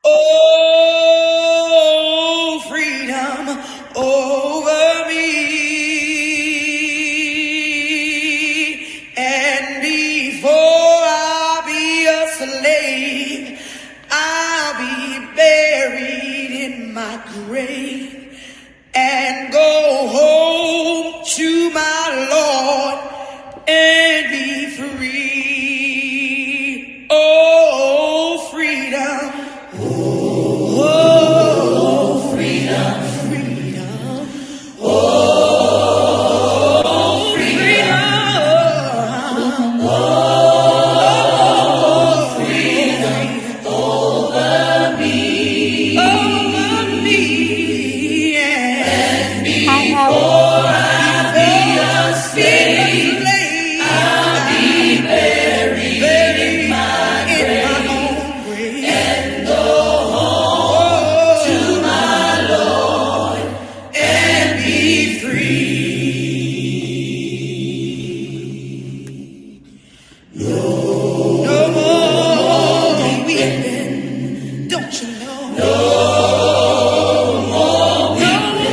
Oh, freedom over me. And before I'll be a slave, I'll be buried in my grave and go home to my Lord and be free. Oh, freedom. Oh, freedom, freedom. Oh, freedom. Oh, freedom over me. Over me. And before I be a slave, I'll be buried in my own grave and go home to my Lord and be free. No more weeping, don't you know? No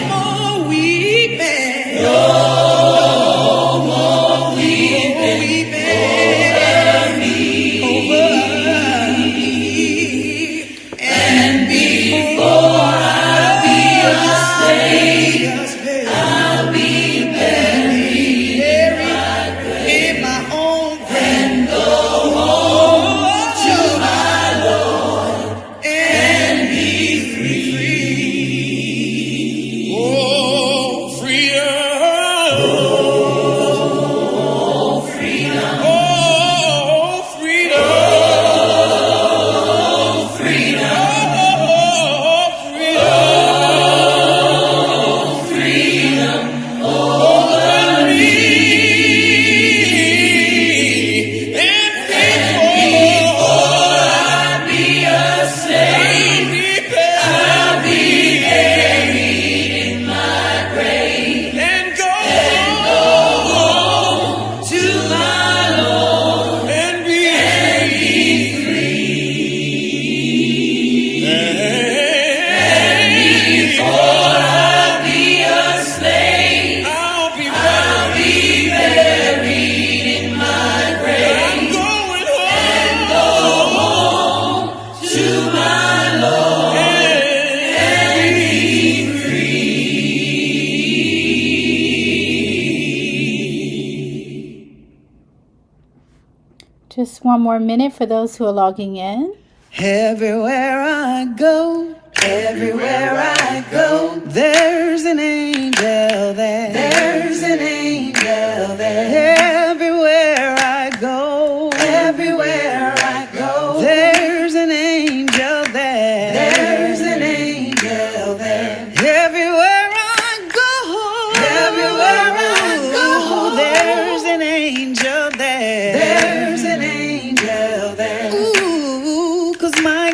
more weeping. No more weeping over me. And before I be a slave, I'll be buried in my own grave and go home to my Lord and be free. Oh, freedom. Oh, freedom. Oh, freedom. Freedom. Oh, freedom over me. And before I be a slave, I'll be buried in my grave and go home to my Lord and be free. And before I be a slave, I'll be buried in my grave. I'm going home to my Lord and be free. Just one more minute for those who are logging in. Everywhere I go, there's an angel there. There's an angel there. Everywhere I go, there's an angel there. There's an angel there. Everywhere I go, there's an angel there. There's an angel there. Ooh, 'cause my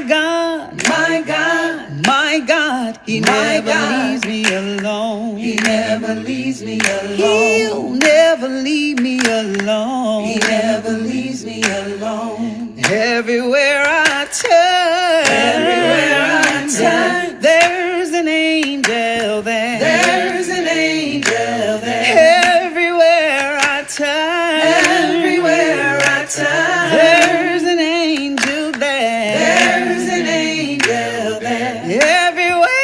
God, He never leaves me alone. He never leaves me alone. He'll never leave me alone. He never leaves me alone. Everywhere I turn, there's an angel there. There's an angel there. Everywhere I turn, there's an angel there. There's an angel there. Everywhere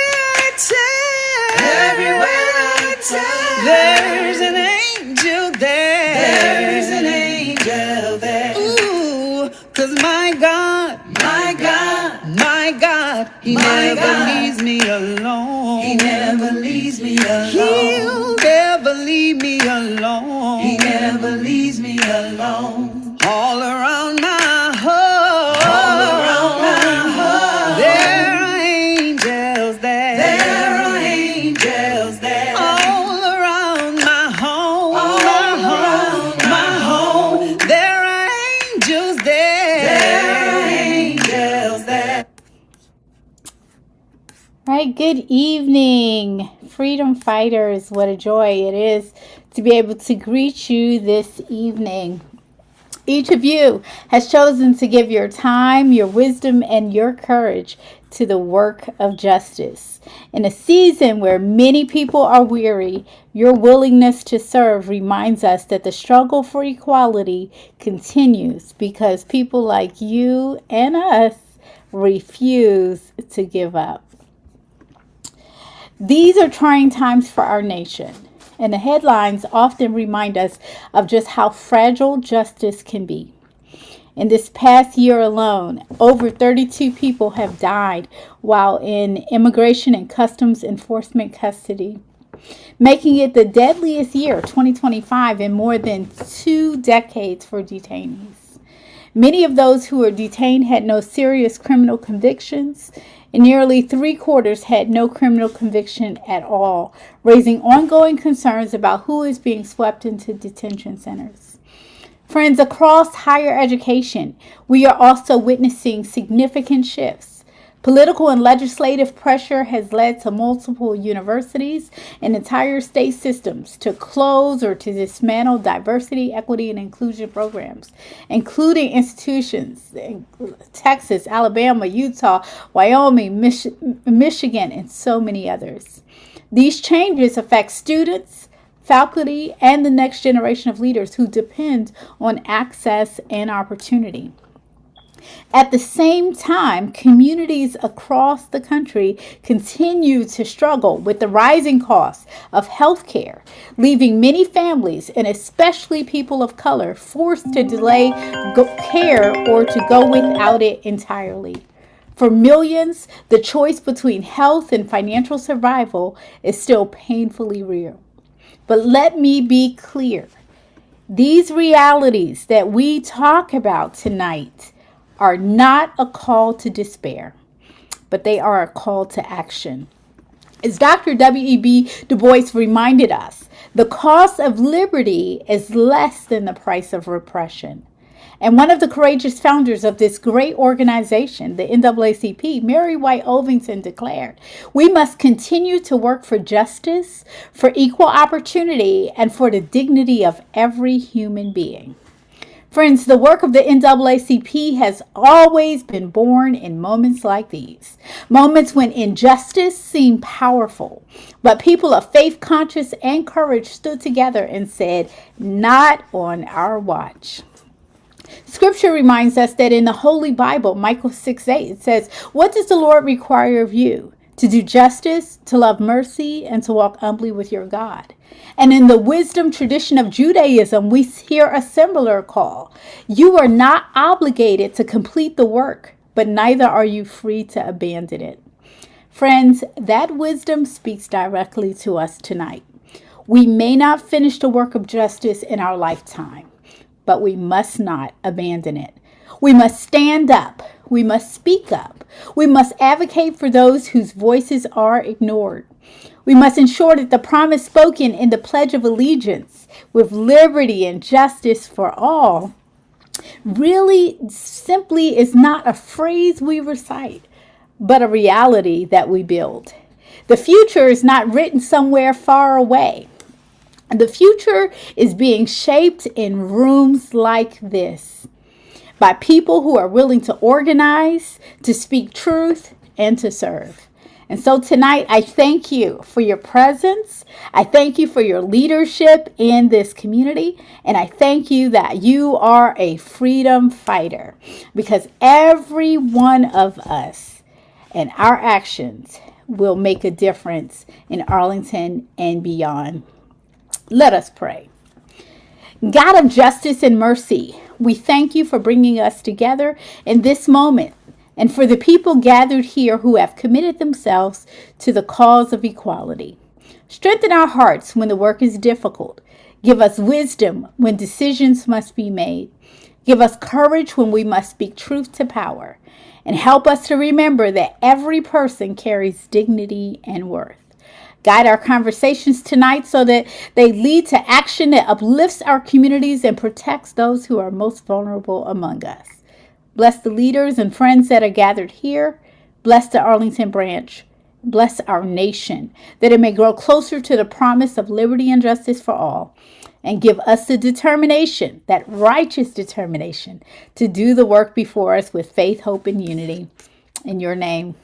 I turn, there's an angel there. There's an angel there. Ooh, 'cause my God, He never leaves me alone. He never leaves me alone. He'll never leave me alone. He never leaves me alone. All around my home, there are angels there. There are angels there. All around my home, there are angels there. There are angels there. All right, good evening, freedom fighters. What a joy it is to be able to greet you this evening. Each of you has chosen to give your time, your wisdom, and your courage to the work of justice. In a season where many people are weary, your willingness to serve reminds us that the struggle for equality continues because people like you and us refuse to give up. These are trying times for our nation, and the headlines often remind us of just how fragile justice can be. In this past year alone, over 32 people have died while in immigration and customs enforcement custody, making it the deadliest year, 2025, in more than 2 decades for detainees. Many of those who were detained had no serious criminal convictions, and nearly 3/4 had no criminal conviction at all, raising ongoing concerns about who is being swept into detention centers. Friends, across higher education, we are also witnessing significant shifts. Political and legislative pressure has led to multiple universities and entire state systems to close or to dismantle diversity, equity, and inclusion programs, including institutions in Texas, Alabama, Utah, Wyoming, Michigan, and so many others. These changes affect students, faculty, and the next generation of leaders who depend on access and opportunity. At the same time, communities across the country continue to struggle with the rising costs of healthcare, leaving many families, and especially people of color, forced to delay care or to go without it entirely. For millions, the choice between health and financial survival is still painfully real. But let me be clear. These realities that we talk about tonight are not a call to despair, but they are a call to action. As Dr. W.E.B. Du Bois reminded us, the cost of liberty is less than the price of repression. And one of the courageous founders of this great organization, the NAACP, Mary White Ovington, declared, "We must continue to work for justice, for equal opportunity, and for the dignity of every human being." Friends, the work of the NAACP has always been born in moments like these. Moments when injustice seemed powerful, but people of faith, conscience, and courage stood together and said, "Not on our watch." Scripture reminds us that in the Holy Bible, Micah 6:8, it says, "What does the Lord require of you? To do justice, to love mercy, and to walk humbly with your God." And in the wisdom tradition of Judaism, we hear a similar call. You are not obligated to complete the work, but neither are you free to abandon it. Friends, that wisdom speaks directly to us tonight. We may not finish the work of justice in our lifetime, but we must not abandon it. We must stand up. We must speak up. We must advocate for those whose voices are ignored. We must ensure that the promise spoken in the Pledge of Allegiance, with liberty and justice for all, really simply is not a phrase we recite, but a reality that we build. The future is not written somewhere far away. The future is being shaped in rooms like this by people who are willing to organize, to speak truth, and to serve. And so tonight, I thank you for your presence. I thank you for your leadership in this community. And I thank you that you are a freedom fighter, because every one of us and our actions will make a difference in Arlington and beyond. Let us pray. God of justice and mercy, we thank you for bringing us together in this moment, and for the people gathered here who have committed themselves to the cause of equality. Strengthen our hearts when the work is difficult. Give us wisdom when decisions must be made. Give us courage when we must speak truth to power. And help us to remember that every person carries dignity and worth. Guide our conversations tonight so that they lead to action that uplifts our communities and protects those who are most vulnerable among us. Bless the leaders and friends that are gathered here. Bless the Arlington branch. Bless our nation, that it may grow closer to the promise of liberty and justice for all. and give us the determination, that righteous determination, to do the work before us with faith, hope, and unity. In your name,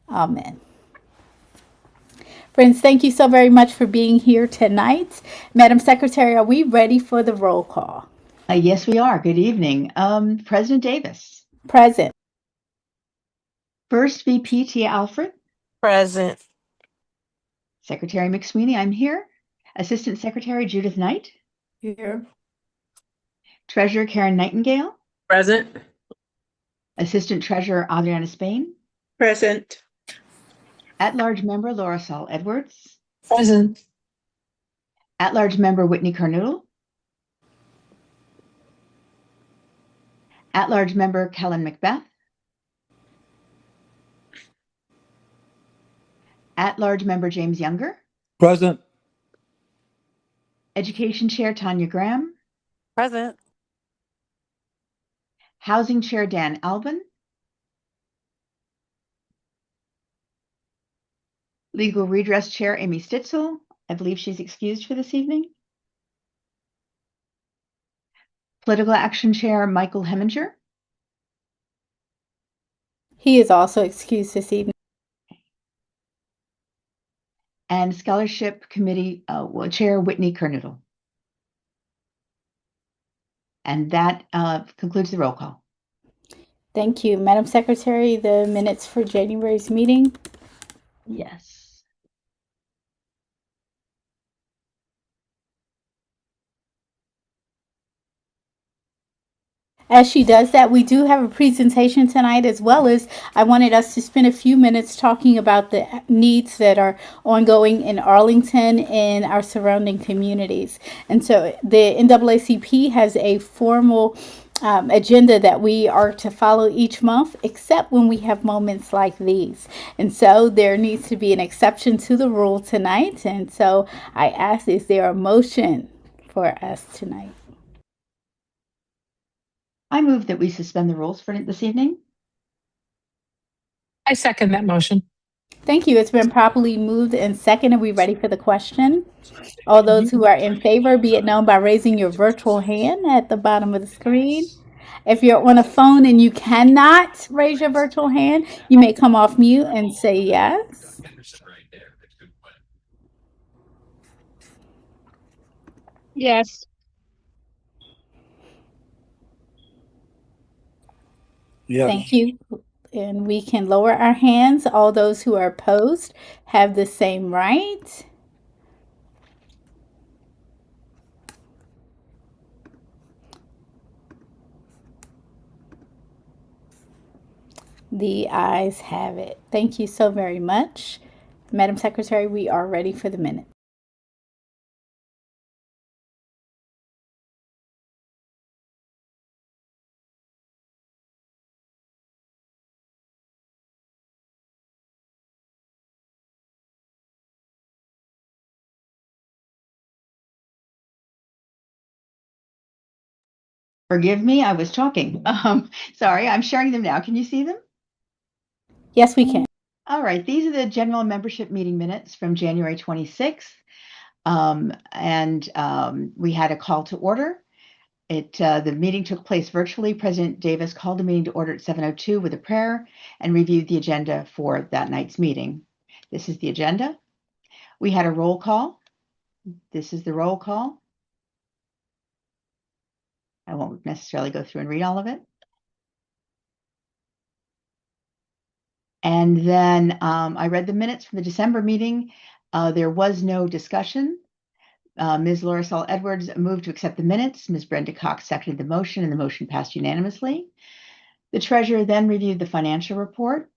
amen. Friends, thank you so very much for being here tonight. Madam Secretary, are we ready for the roll call? Yes, we are. Good evening. President Davis. Present. First VP Tia Alfred. Present. Secretary McSweeney, I'm here. Assistant Secretary Judith Knight. Here. Treasurer Karen Nightingale. Present. Assistant Treasurer Adriana Spain. Present. At-large member Laura Saul Edwards. Present. At-large member Whitney Carnoodle. At-large member Kellen Macbeth. At-large member James Younger. Present. Education Chair Tanya Graham. Present. Housing Chair Dan Albin. Legal Redress Chair Amy Stitzel. I believe she's excused for this evening. Political Action Chair Michael Heminger. He is also excused this evening. And Scholarship Committee Chair Whitney Carnoodle. And that concludes the roll call. Thank you. Madam Secretary, the minutes for January's meeting. Yes. As she does that, we do have a presentation tonight, as well as I wanted us to spend a few minutes talking about the needs that are ongoing in Arlington and our surrounding communities. And so the NAACP has a formal agenda that we are to follow each month, except when we have moments like these. And so there needs to be an exception to the rule tonight. And so I ask, is there a motion for us tonight? I move that we suspend the rules for this evening. I second that motion. Thank you. It's been properly moved and seconded. Are we ready for the question? All those who are in favor, be it known by raising your virtual hand at the bottom of the screen. If you're on a phone and you cannot raise your virtual hand, you may come off mute and say yes. Yes. Yes. Thank you. And we can lower our hands. All those who are opposed have the same right. The ayes have it. Thank you so very much. Madam Secretary, we are ready for the minute. Forgive me, I was talking. Sorry, I'm sharing them now. Can you see them? Yes, we can. All right, these are the general membership meeting minutes from January 26th. We had a call to order. The meeting took place virtually. President Davis called the meeting to order at 7:02 with a prayer and reviewed the agenda for that night's meeting. This is the agenda. We had a roll call. This is the roll call. I won't necessarily go through and read all of it. And then I read the minutes from the December meeting. There was no discussion. Ms. Laura Saul Edwards moved to accept the minutes. Ms. Brenda Cox seconded the motion, and the motion passed unanimously. The treasurer then reviewed the financial report.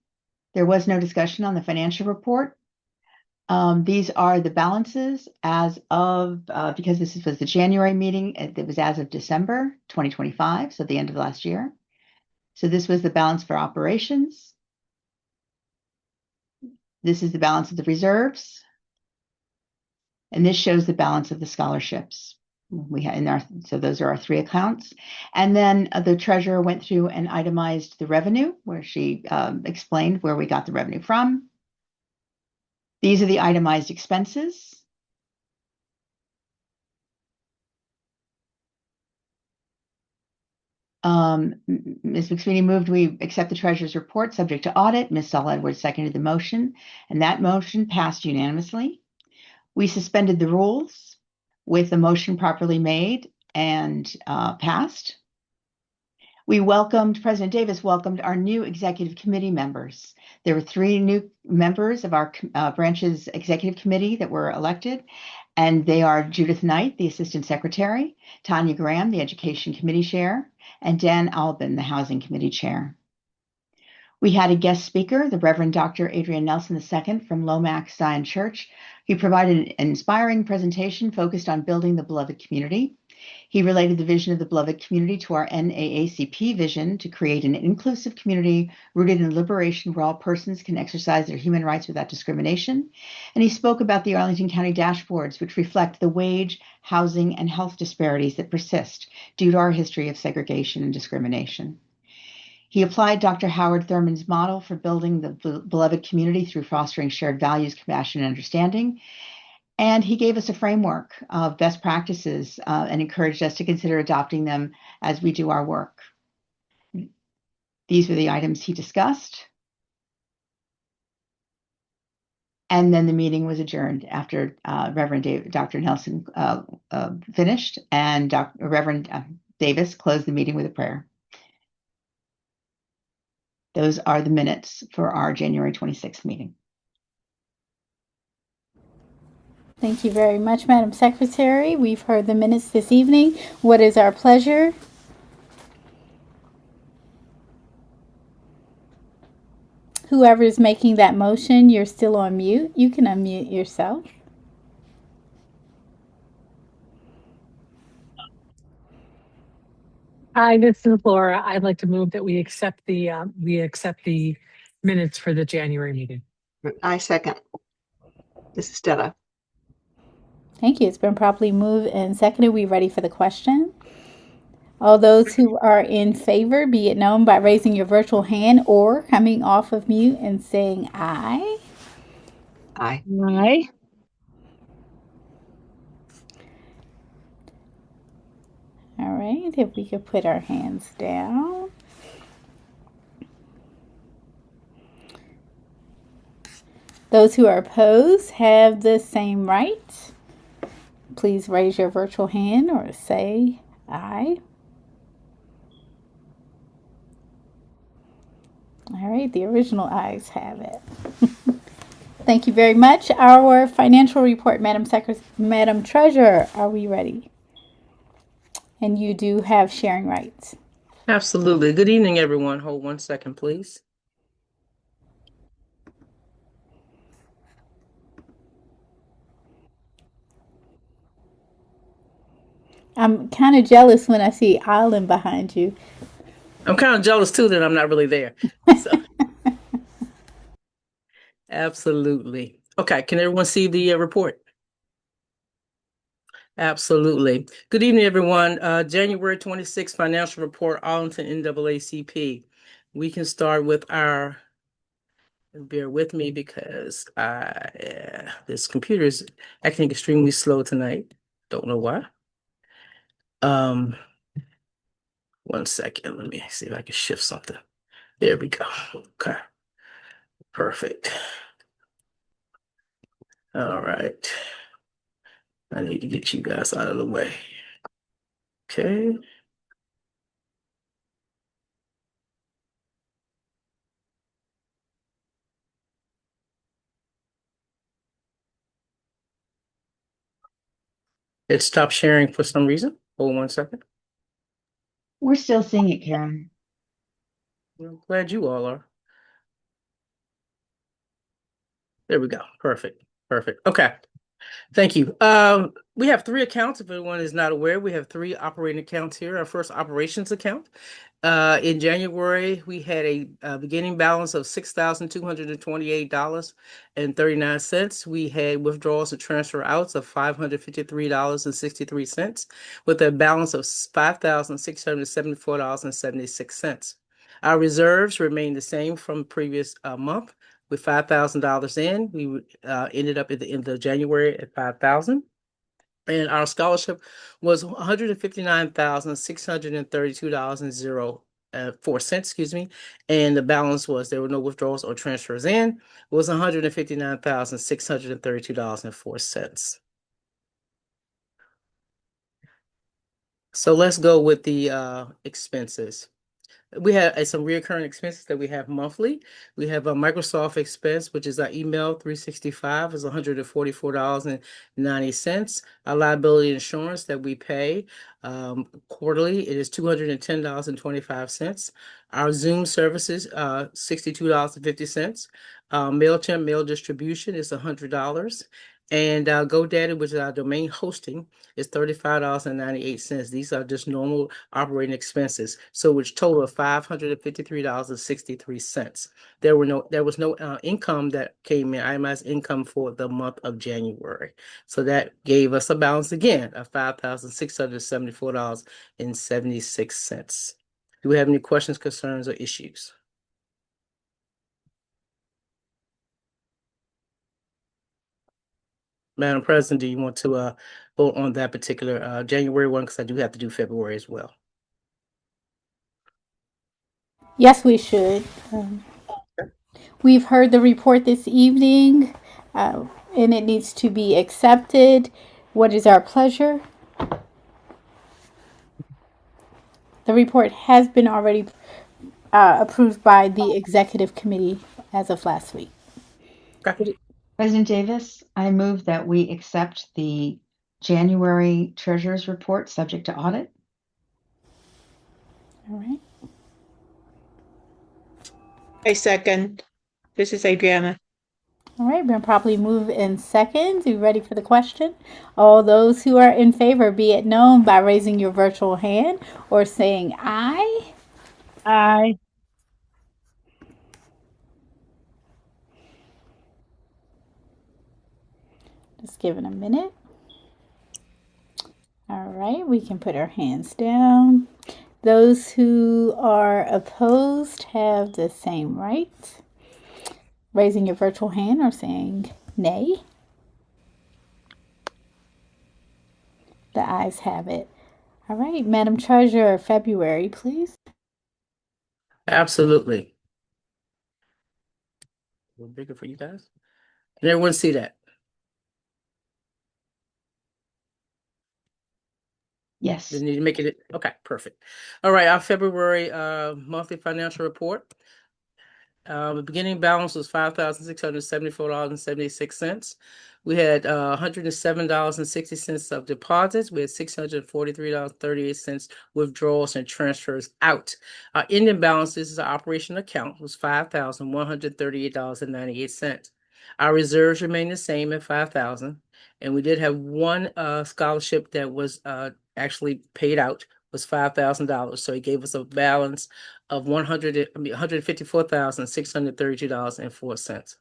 There was no discussion on the financial report. These are the balances as of, because this was the January meeting, it was as of December 2025, so the end of last year. So this was the balance for operations. This is the balance of the reserves. And this shows the balance of the scholarships. So those are our three accounts. And then the treasurer went through and itemized the revenue, where she explained where we got the revenue from. These are the itemized expenses. Ms. McSweeney moved we accept the treasurer's report subject to audit. Ms. Saul Edwards seconded the motion, and that motion passed unanimously. We suspended the rules with the motion properly made and passed. President Davis welcomed our new executive committee members. There were 3 new members of our branch's executive committee that were elected, and they are Judith Knight, the Assistant Secretary, Tanya Graham, the Education Committee Chair, and Dan Albin, the Housing Committee Chair. We had a guest speaker, the Reverend Dr. Adrian Nelson II from Lomax Zion Church. He provided an inspiring presentation focused on building the beloved community. He related the vision of the beloved community to our NAACP vision to create an inclusive community rooted in liberation where all persons can exercise their human rights without discrimination. And he spoke about the Arlington County dashboards, which reflect the wage, housing, and health disparities that persist due to our history of segregation and discrimination. He applied Dr. Howard Thurman's model for building the beloved community through fostering shared values, compassion, and understanding. And he gave us a framework of best practices and encouraged us to consider adopting them as we do our work. These were the items he discussed. And then the meeting was adjourned after Dr. Nelson finished, and Reverend Davis closed the meeting with a prayer. Those are the minutes for our January 26th meeting. Thank you very much, Madam Secretary. We've heard the minutes this evening. What is our pleasure? Whoever is making that motion, you're still on mute. You can unmute yourself. Hi, this is Laura. I'd like to move that we accept the minutes for the January meeting. I second. This is Stella. Thank you. It's been properly moved and seconded. We ready for the question? All those who are in favor, be it known by raising your virtual hand or coming off of mute and saying aye. Aye. Aye. All right, if we could put our hands down. Those who are opposed have the same right. Please raise your virtual hand or say aye. All right, the original ayes have it. Thank you very much. Our financial report, Madam Treasurer, are we ready? And you do have sharing rights. Absolutely. Good evening, everyone. Hold 1 second, please. I'm kind of jealous when I see Island behind you. I'm kind of jealous too that I'm not really there. So. Absolutely. Okay, can everyone see the report? Absolutely. Good evening, everyone. January 26th financial report, Arlington NAACP. We can start with our, bear with me because this computer is acting extremely slow tonight. Don't know why. 1 second. Let me see if I can shift something. There we go. Okay. Perfect. All right. I need to get you guys out of the way. Okay. It stopped sharing for some reason. Hold 1 second. We're still seeing it, Karen. I'm glad you all are. There we go. Perfect. Perfect. Okay. Thank you. We have 3 accounts. If anyone is not aware, we have 3 operating accounts here. Our first operations account. In January, we had a beginning balance of $6,228.39. We had withdrawals and transfer outs of $553.63, with a balance of $5,674.76. Our reserves remain the same from the previous month. With $5,000 in, we ended up at the end of January at $5,000. And our scholarship was $159,632.04, excuse me. And the balance was, there were no withdrawals or transfers in, was $159,632.04. So let's go with the expenses. We have some recurring expenses that we have monthly. We have a Microsoft expense, which is our email 365 is $144.90. Our liability insurance that we pay quarterly, it is $210.25. Our Zoom services, $62.50. MailChimp mail distribution is $100. And GoDaddy, which is our domain hosting, is $35.98. These are just normal operating expenses. So which total of $553.63. There was no income that came in, itemized income for the month of January. So that gave us a balance again of $5,674.76. Do we have any questions, concerns, or issues? Madam President, do you want to vote on that particular January one? Because I do have to do February as well. Yes, we should. We've heard the report this evening, and it needs to be accepted. What is our pleasure? The report has been already approved by the executive committee as of last week. Okay. President Davis, I move that we accept the January treasurer's report subject to audit. All right. I second. This is Adriana. All right, been properly moved in second. You ready for the question? All those who are in favor, be it known by raising your virtual hand or saying aye. Aye. Just give it a minute. All right, we can put our hands down. Those who are opposed have the same right. Raising your virtual hand or saying nay. The ayes have it. All right, Madam Treasurer, February, please. Absolutely. A little bigger for you guys. Can everyone see that? Yes. Didn't need to make it. Okay, perfect. All right, our February monthly financial report. The beginning balance was $5,674.76. We had $107.60 of deposits. We had $643.38 withdrawals and transfers out. Our ending balance, this is our operation account, was $5,138.98. Our reserves remain the same at $5,000. And we did have one scholarship that was actually paid out, was $5,000. So it gave us a balance of $154,632.04.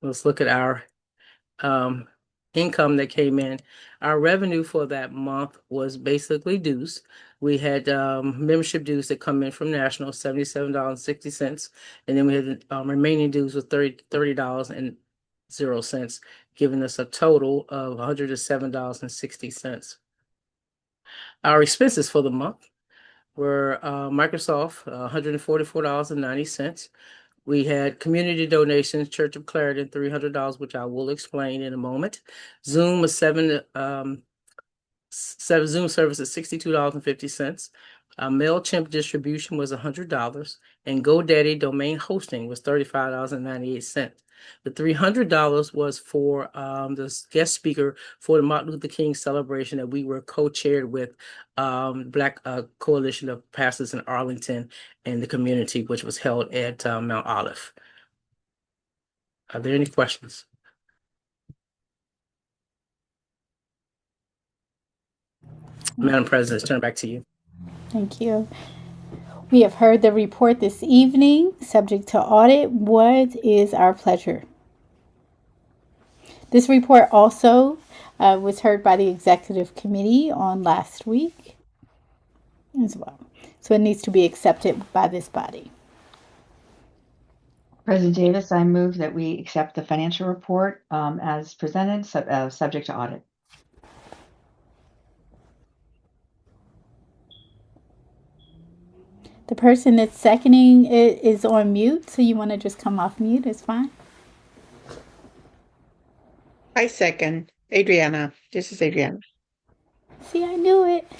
Let's look at our income that came in. Our revenue for that month was basically dues. We had membership dues that come in from National, $77.60, and then we had remaining dues was $30.00, giving us a total of $107.60. Our expenses for the month were Microsoft, $144.90. We had community donations, Church of Clarendon, $300, which I will explain in a moment. Zoom was Zoom service is $62.50. MailChimp distribution was $100, and GoDaddy domain hosting was $35.98. The $300 was for the guest speaker for the Martin Luther King celebration that we were co-chaired with Black Coalition of Pastors in Arlington and the community, which was held at Mount Olive. Are there any questions? Madam President, turn it back to you. Thank you. We have heard the report this evening, subject to audit. What is our pleasure? This report also was heard by the executive committee on last week as well. So it needs to be accepted by this body. President Davis, I move that we accept the financial report as presented, subject to audit. The person that's seconding it is on mute, so you want to just come off mute, it's fine. I second. Adriana. This is Adriana. See, I knew it.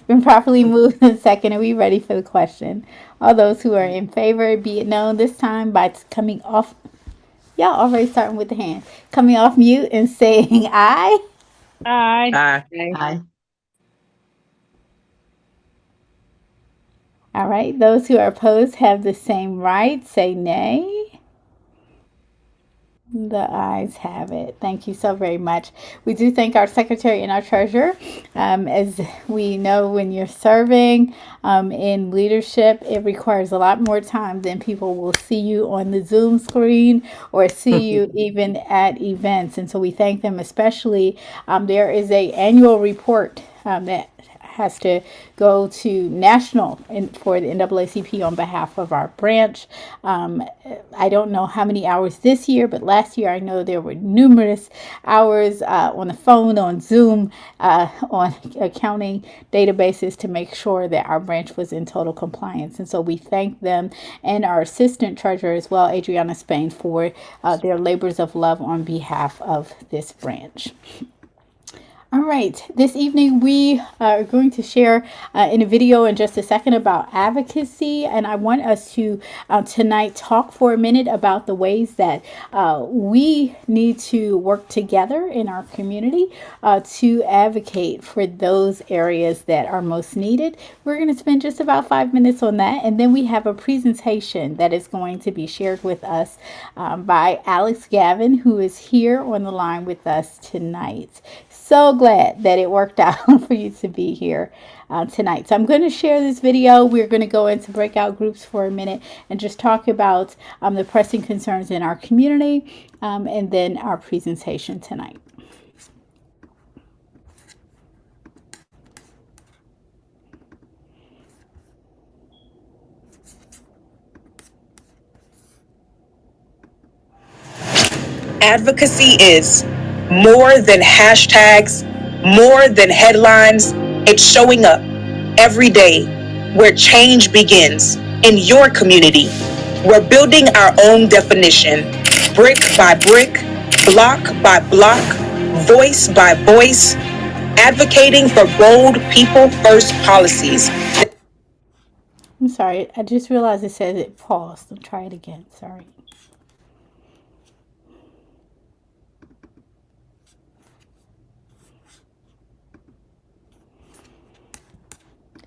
Been properly moved and second. Are we ready for the question? All those who are in favor, be it known this time by coming off. Y'all already starting with the hand. Coming off mute and saying aye. Aye. Aye. Aye. All right. Those who are opposed have the same right. Say nay. The ayes have it. Thank you so very much. We do thank our secretary and our treasurer. As we know, when you're serving in leadership, it requires a lot more time than people will see you on the Zoom screen or see you even at events. And so we thank them especially. There is a annual report that has to go to national for the NAACP on behalf of our branch. I don't know how many hours this year, but last year I know there were numerous hours on the phone, on Zoom, on accounting databases to make sure that our branch was in total compliance. And so we thank them and our assistant treasurer as well, Adriana Spain, for their labors of love on behalf of this branch. All right, this evening we are going to share in a video in just a second about advocacy, and I want us to tonight talk for a minute about the ways that we need to work together in our community to advocate for those areas that are most needed. We're going to spend just about 5 minutes on that, and then we have a presentation that is going to be shared with us by Alex Gavin, who is here on the line with us tonight. So glad that it worked out for you to be here tonight. So I'm going to share this video. We're going to go into breakout groups for a minute and just talk about the pressing concerns in our community and then our presentation tonight. Advocacy is more than hashtags, more than headlines. It's showing up every day where change begins in your community. We're building our own definition, brick by brick, block by block, voice by voice, advocating for bold people first policies. I'm sorry, I just realized it says it paused. I'll try it again. Sorry.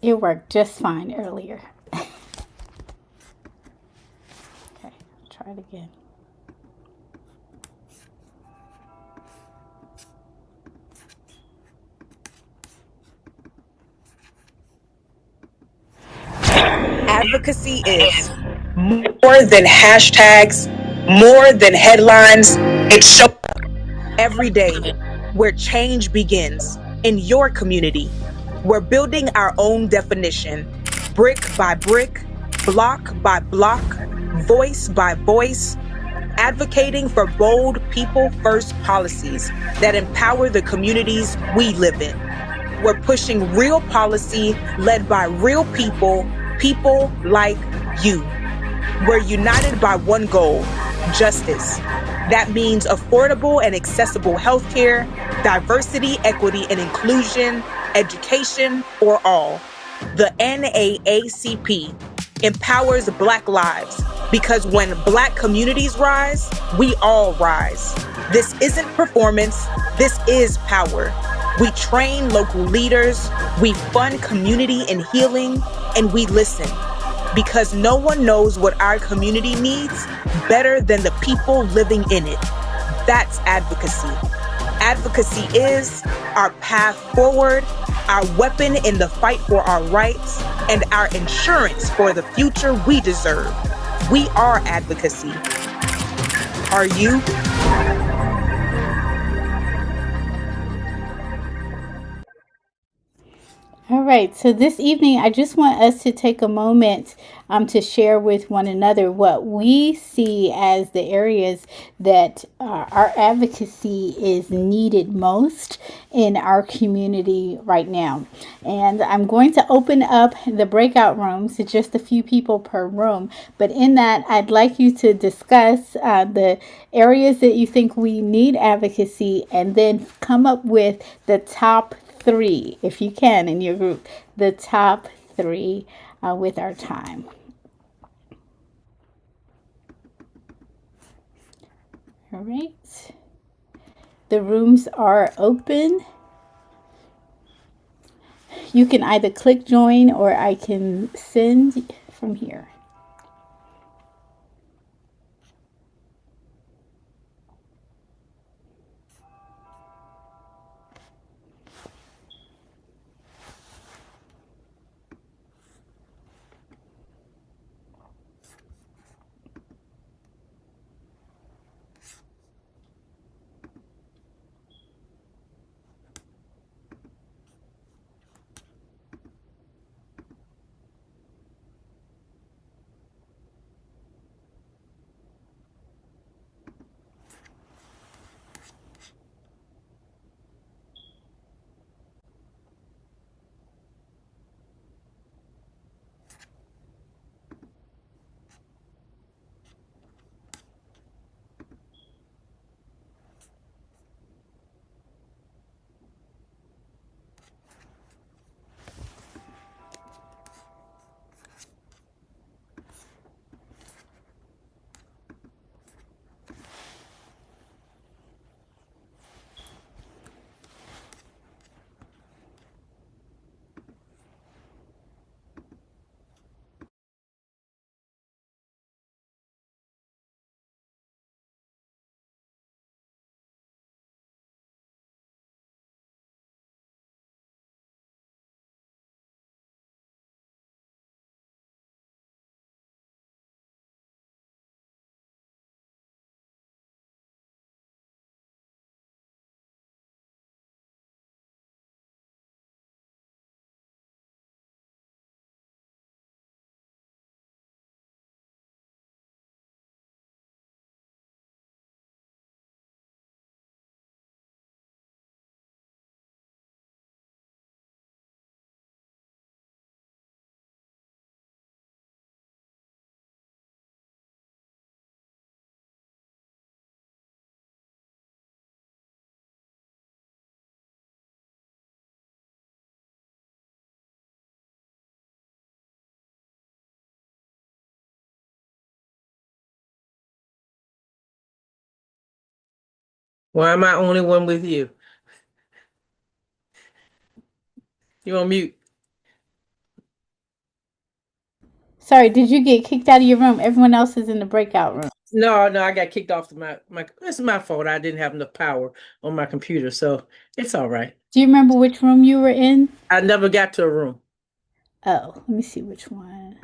It worked just fine earlier. Okay, I'll try it again. Advocacy is more than hashtags, more than headlines. It shows up every day where change begins in your community. We're building our own definition, brick by brick, block by block, voice by voice, advocating for bold people first policies that empower the communities we live in. We're pushing real policy led by real people, people like you. We're united by one goal, justice. That means affordable and accessible healthcare, diversity, equity, and inclusion, education for all. The NAACP empowers Black lives because when Black communities rise, we all rise. This isn't performance, this is power. We train local leaders, we fund community and healing, and we listen. Because no one knows what our community needs better than the people living in it. That's advocacy. Advocacy is our path forward, our weapon in the fight for our rights, and our insurance for the future we deserve. We are advocacy. Are you? All right, so this evening, I just want us to take a moment to share with one another what we see as the areas that our advocacy is needed most in our community right now. And I'm going to open up the breakout rooms to just a few people per room. But in that, I'd like you to discuss the areas that you think we need advocacy and then come up with the top three, if you can, in your group, the top three with our time. All right. The rooms are open. You can either click join or I can send from here. Why am I only one with you? You on mute? Sorry, did you get kicked out of your room? Everyone else is in the breakout room. No, I got kicked off my. It's my fault. I didn't have enough power on my computer, so it's all right. Do you remember which room you were in? I never got to a room. Oh, let me see which one.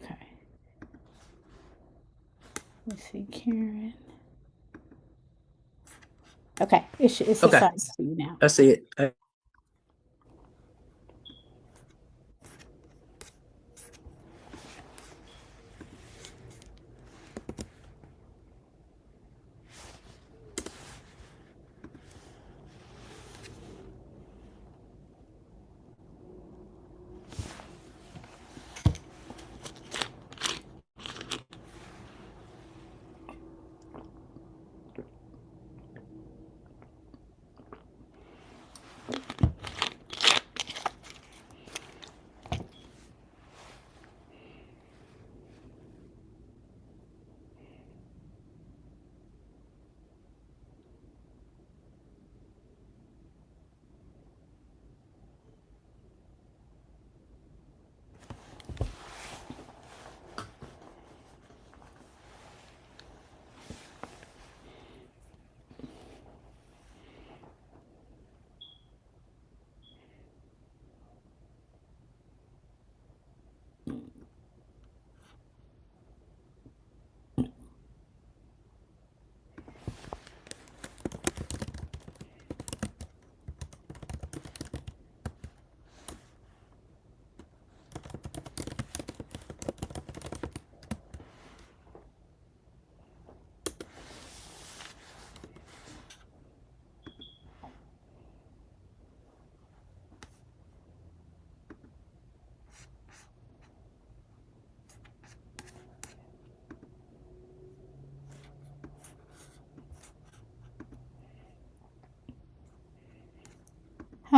Okay. Let's see, Karen. Okay, it's Okay, assigned to you now. I see it.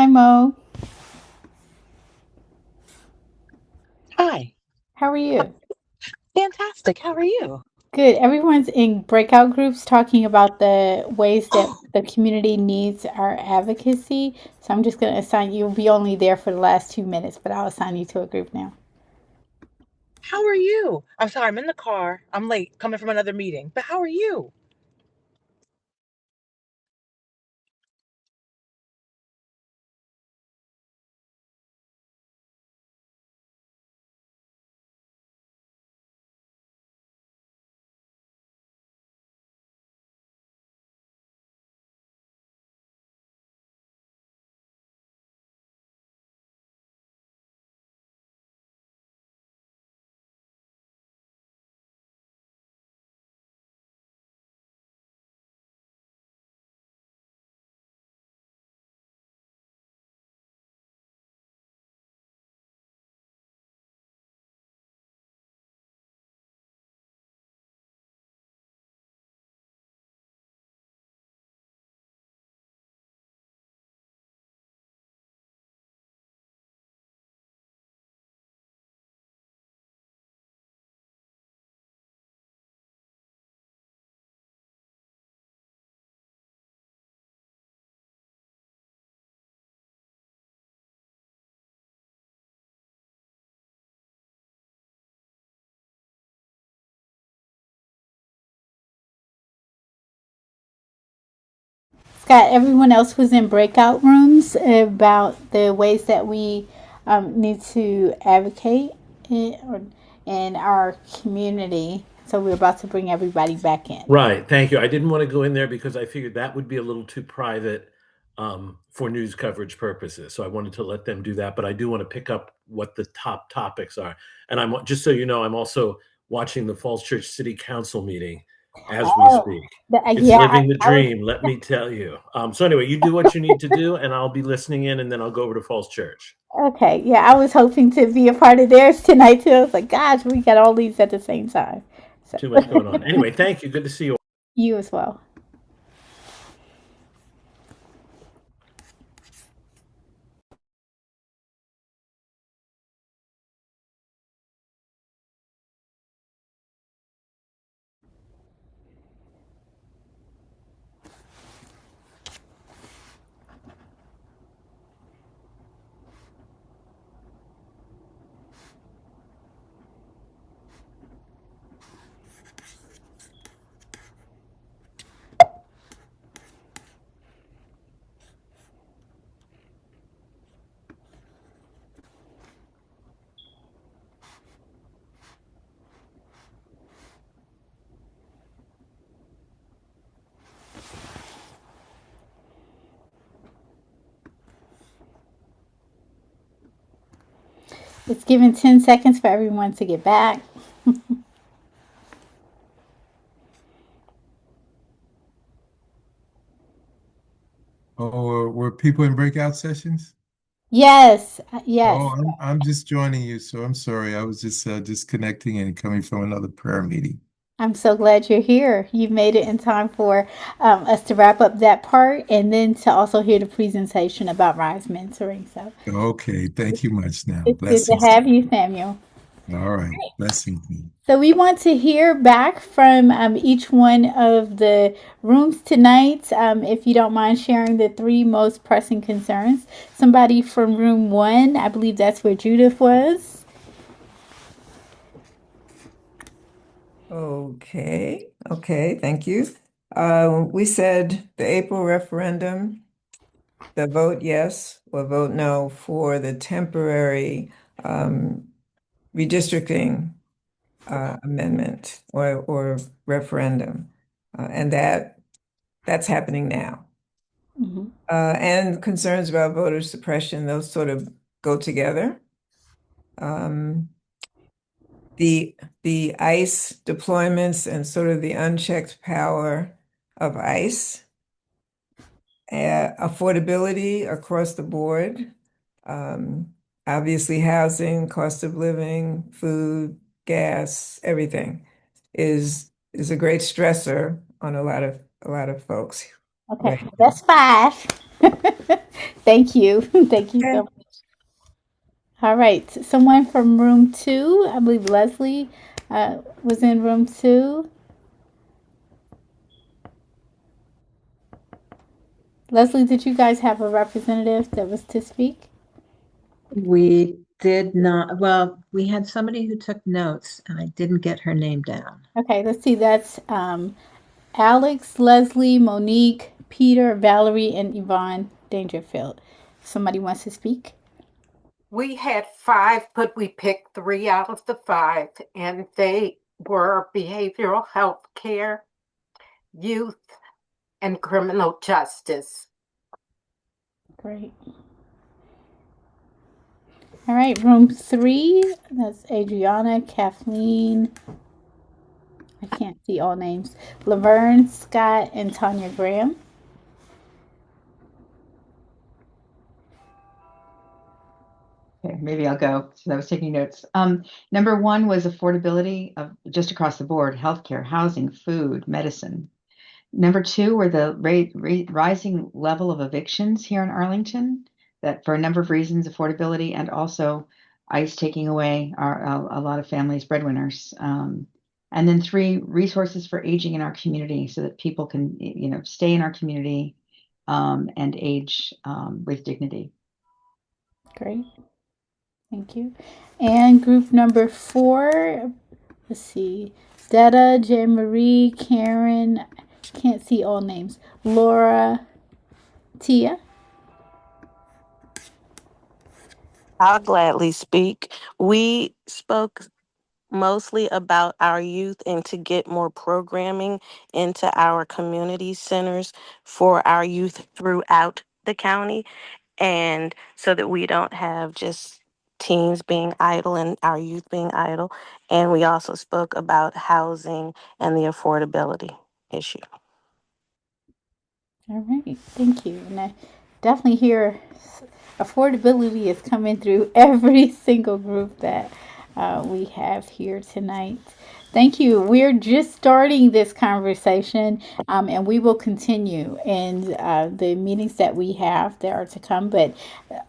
Mo. Hi. How are you? Fantastic. How are you? Good. Everyone's in breakout groups talking about the ways that the community needs our advocacy. So I'm just going to assign you. You'll be only there for the last 2 minutes, but I'll assign you to a group now. How are you? I'm sorry, I'm in the car. I'm late coming from another meeting. But how are you? Scott, everyone else was in breakout rooms about the ways that we need to advocate in our community. So we're about to bring everybody back in. Right. Thank you. I didn't want to go in there because I figured that would be a little too private for news coverage purposes. So I wanted to let them do that. But I do want to pick up what the top topics are. And I'm just so you know, I'm also watching the Falls Church City Council meeting as we Oh, speak. It's yeah, living the I was dream, let me tell you. So anyway, you do what you need to do, and I'll be listening in, and then I'll go over to Falls Church. okay. Yeah, I was hoping to be a part of theirs tonight too. I was like, gosh, we got all these at the same time. So Too much going on. Anyway, thank you. Good to see you. you as well. It's given 10 seconds for everyone to get back. Oh, were people in breakout sessions? Yes, Oh, yes. I'm just joining you, so I'm sorry. I was just disconnecting and coming from another prayer meeting. I'm so glad you're here. You've made it in time for us to wrap up that part and then to also hear the presentation about Rise Mentoring. So Okay, thank you much now. it's good to Blessings. have you, Samuel. All right, blessings. So we want to hear back from each one of the rooms tonight. If you don't mind sharing the three most pressing concerns. Somebody from room one, I believe that's where Judith was. Okay, thank you. We said the April referendum, the vote yes or vote no for the temporary redistricting amendment or referendum. And that's happening now. Mhm. And concerns about voter suppression, those sort of go together. The ICE deployments and sort of the unchecked power of ICE, affordability across the board, obviously housing, cost of living, food, gas, everything is a great stressor on a lot of folks. Okay, Right. that's 5. Thank you. Thank you so much. All right, someone from room 2, I believe Leslie was in room 2. Leslie, did you guys have a representative that was to speak? We did not. Well, we had somebody who took notes, and I didn't get her name down. Okay, let's see. That's Alex, Leslie, Monique, Peter, Valerie, and Yvonne Dangerfield. Somebody wants to speak? We had 5, but we picked 3 out of the 5, and they were behavioral health care, youth, and criminal justice. Great. All right, room 3. That's Adriana, Kathleen. I can't see all names. Laverne, Scott, and Tanya Graham. Okay, maybe I'll go. So I was taking notes. Number 1 was affordability of just across the board: healthcare, housing, food, medicine. Number 2 were the rising level of evictions here in Arlington, that for a number of reasons, affordability and also ICE taking away a lot of families' breadwinners. And then 3, resources for aging in our community so that people can, stay in our community and age with dignity. Great. Thank you. And group number 4, let's see. Detta, J. Marie, Karen, can't see all names. Laura, Tia. I'll gladly speak. We spoke mostly about our youth and to get more programming into our community centers for our youth throughout the county, and so that we don't have just teens being idle and our youth being idle. And we also spoke about housing and the affordability issue. All right, thank you. And I definitely hear affordability is coming through every single group that we have here tonight. Thank you. We're just starting this conversation, and we will continue in the meetings that we have that are to come. But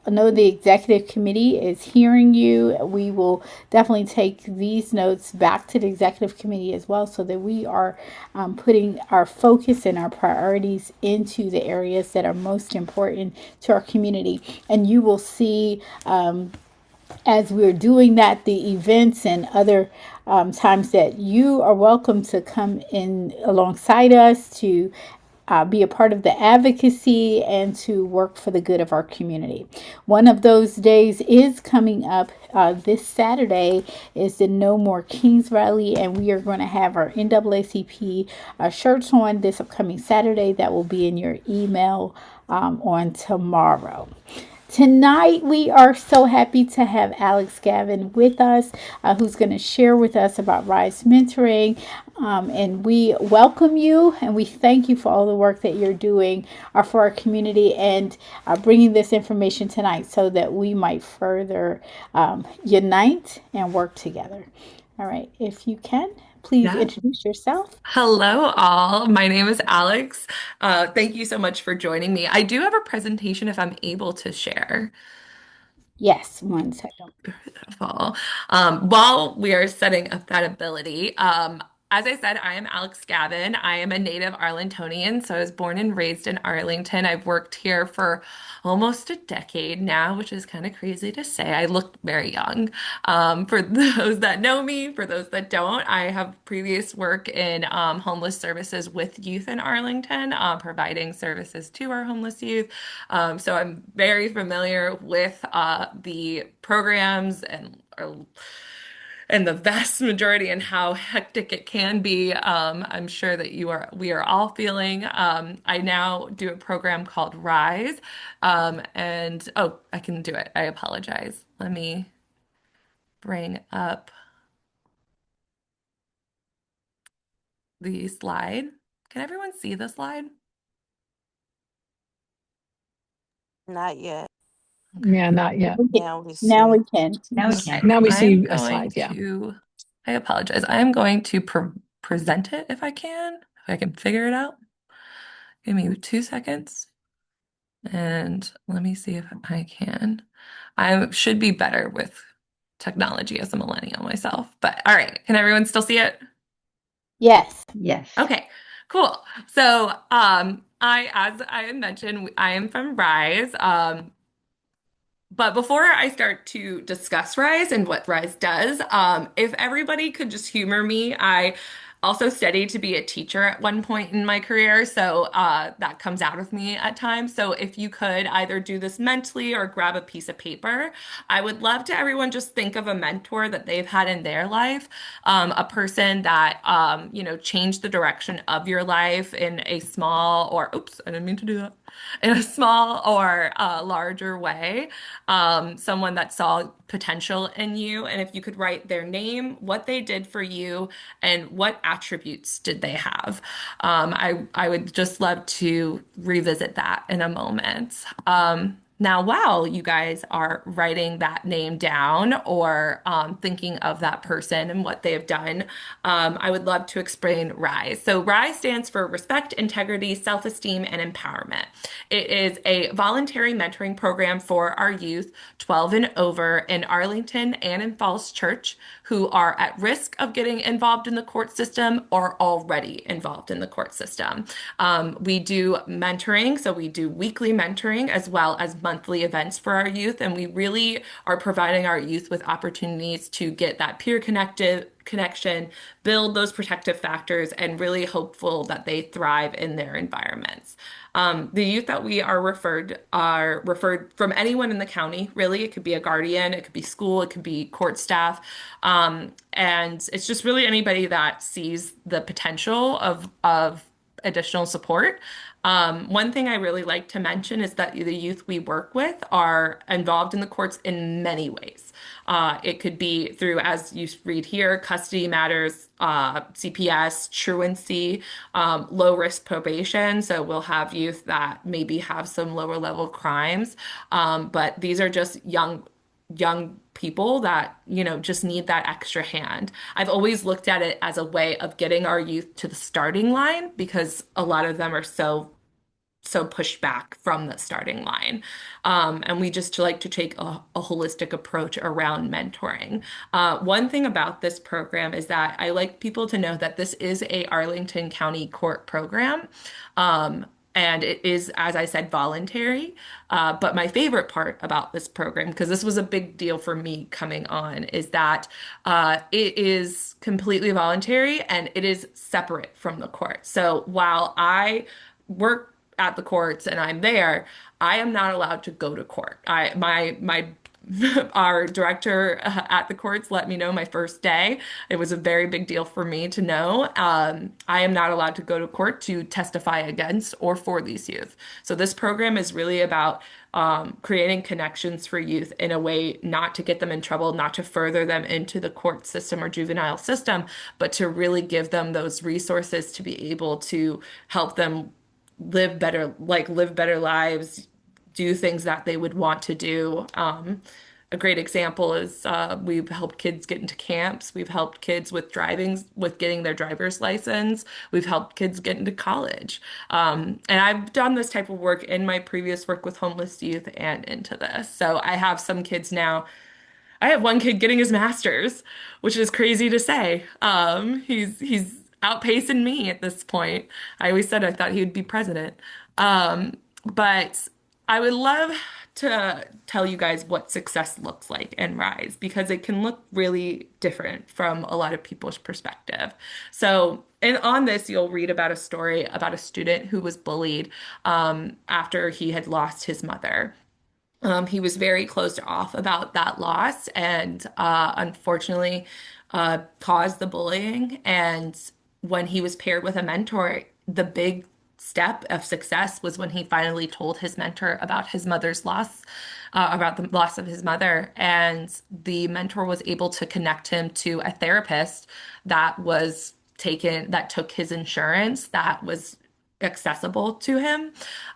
I know the executive committee is hearing you. We will definitely take these notes back to the executive committee as well, so that we are putting our focus and our priorities into the areas that are most important to our community. And you will see as we're doing that, the events and other times, that you are welcome to come in alongside us to be a part of the advocacy and to work for the good of our community. One of those days is coming up this Saturday, is the No More Kings Rally, and we are going to have our NAACP shirts on this upcoming Saturday. That will be in your email on tomorrow. Tonight, we are so happy to have Alex Gavin with us, who's going to share with us about Rise Mentoring. And we welcome you and we thank you for all the work that you're doing for our community, and bringing this information tonight so that we might further unite and work together. All right, if you can, please introduce yourself. Hello, all. My name is Alex. Thank you so much for joining me. I do have a presentation if I'm able to share. Yes, one second. Beautiful. While we are setting up that ability, as I said, I am Alex Gavin. I am a native Arlingtonian, so I was born and raised in Arlington. I've worked here for almost a decade now, which is kind of crazy to say. I look very young. For those that know me, for those that don't, I have previous work in homeless services with youth in Arlington, providing services to our homeless youth. So I'm very familiar with the programs and the vast majority and how hectic it can be. I'm sure that we are all feeling. I now do a program called Rise. I can do it. I apologize. Let me bring up the slide. Can everyone see the slide? Not yet. Yeah, not yet. Now we see. Now we can. Now we see I'm a slide, yeah. I apologize. I'm going to present it if I can figure it out. Give me 2 seconds. And let me see if I can. I should be better with technology as a millennial myself. But all right, can everyone still see it? Yes. Yes. Okay, cool. So, as I mentioned, I am from Rise. But before I start to discuss Rise and what Rise does, if everybody could just humor me, I also studied to be a teacher at one point in my career, so that comes out of me at times. So if you could either do this mentally or grab a piece of paper, I would love to everyone just think of a mentor that they've had in their life, a person that changed the direction of your life in a small or oops, I didn't mean to do that, in a small or larger way, someone that saw potential in you. And if you could write their name, what they did for you, and what attributes did they have. I would just love to revisit that in a moment. Now, while you guys are writing that name down or thinking of that person and what they have done, I would love to explain RISE. So, RISE stands for Respect, Integrity, Self-Esteem, and Empowerment. It is a voluntary mentoring program for our youth 12 and over in Arlington and in Falls Church who are at risk of getting involved in the court system or already involved in the court system. We do mentoring, so we do weekly mentoring as well as monthly events for our youth, and we really are providing our youth with opportunities to get that peer connection, build those protective factors, and really hopeful that they thrive in their environments. The youth that we are referred from anyone in the county, really. It could be a guardian, it could be school, it could be court staff. And it's just really anybody that sees the potential of additional support. One thing I really like to mention is that the youth we work with are involved in the courts in many ways. It could be through, as you read here, custody matters, CPS, truancy, low risk probation. So we'll have youth that maybe have some lower level crimes, but these are just young people that just need that extra hand. I've always looked at it as a way of getting our youth to the starting line because a lot of them are so pushed back from the starting line. And we just like to take a holistic approach around mentoring. One thing about this program is that I like people to know that this is a Arlington County Court program. And it is, as I said, voluntary. But my favorite part about this program, because this was a big deal for me coming on, is that it is completely voluntary and it is separate from the court. So while I work at the courts and I'm there, I am not allowed to go to court. My our director at the courts let me know my first day. It was a very big deal for me to know. I am not allowed to go to court to testify against or for these youth. So this program is really about creating connections for youth in a way not to get them in trouble, not to further them into the court system or juvenile system, but to really give them those resources to be able to help them live better lives, do things that they would want to do. A great example is we've helped kids get into camps. We've helped kids with getting their driver's license. We've helped kids get into college. And I've done this type of work in my previous work with homeless youth and into this. So I have some kids now. I have one kid getting his master's, which is crazy to say. He's outpacing me at this point. I always said I thought he would be president. But I would love to tell you guys what success looks like in Rise because it can look really different from a lot of people's perspective. So, and on this, you'll read about a story about a student who was bullied after he had lost his mother. He was very closed off about that loss and unfortunately caused the bullying. And when he was paired with a mentor, the big step of success was when he finally told his mentor about his mother's loss, about the loss of his mother. And the mentor was able to connect him to a therapist that took his insurance, that was accessible to him.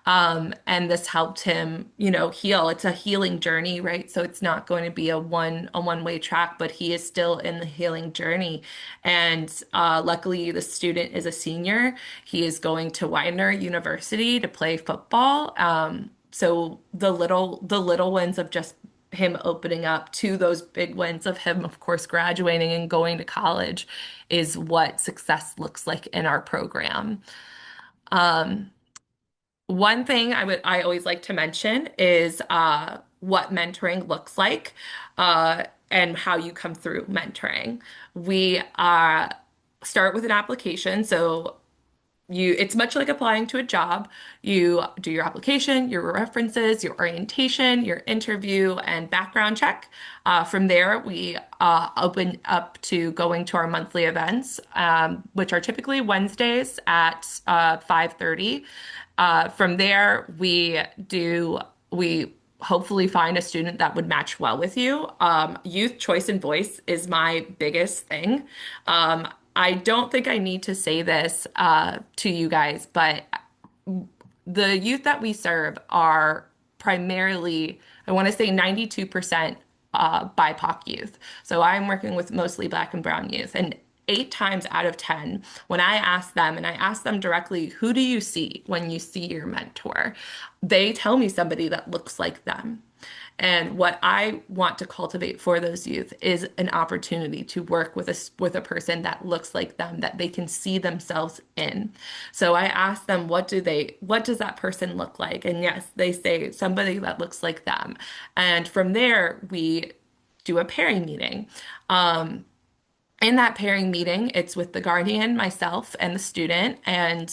And this helped him, heal. It's a healing journey, right? So it's not going to be a one-way track, but he is still in the healing journey. And luckily, the student is a senior. He is going to Widener University to play football. So the little wins of just him opening up to those big wins of him, of course, graduating and going to college is what success looks like in our program. Um, One thing I always like to mention is what mentoring looks like and how you come through mentoring. We start with an application. So it's much like applying to a job. You do your application, your references, your orientation, your interview, and background check. From there, we open up to going to our monthly events, which are typically Wednesdays at 5:30. From there, we hopefully find a student that would match well with you. Youth choice and voice is my biggest thing. I don't think I need to say this to you guys, but the youth that we serve are primarily, I want to say 92% BIPOC youth. So I'm working with mostly Black and Brown youth. And 8 times out of 10, when I ask them, and I ask them directly, who do you see when you see your mentor? They tell me somebody that looks like them. And what I want to cultivate for those youth is an opportunity to work with a person that looks like them, that they can see themselves in. So I ask them, what does that person look like? And yes, they say somebody that looks like them. And from there, we do a pairing meeting. In that pairing meeting, it's with the guardian, myself, and the student, and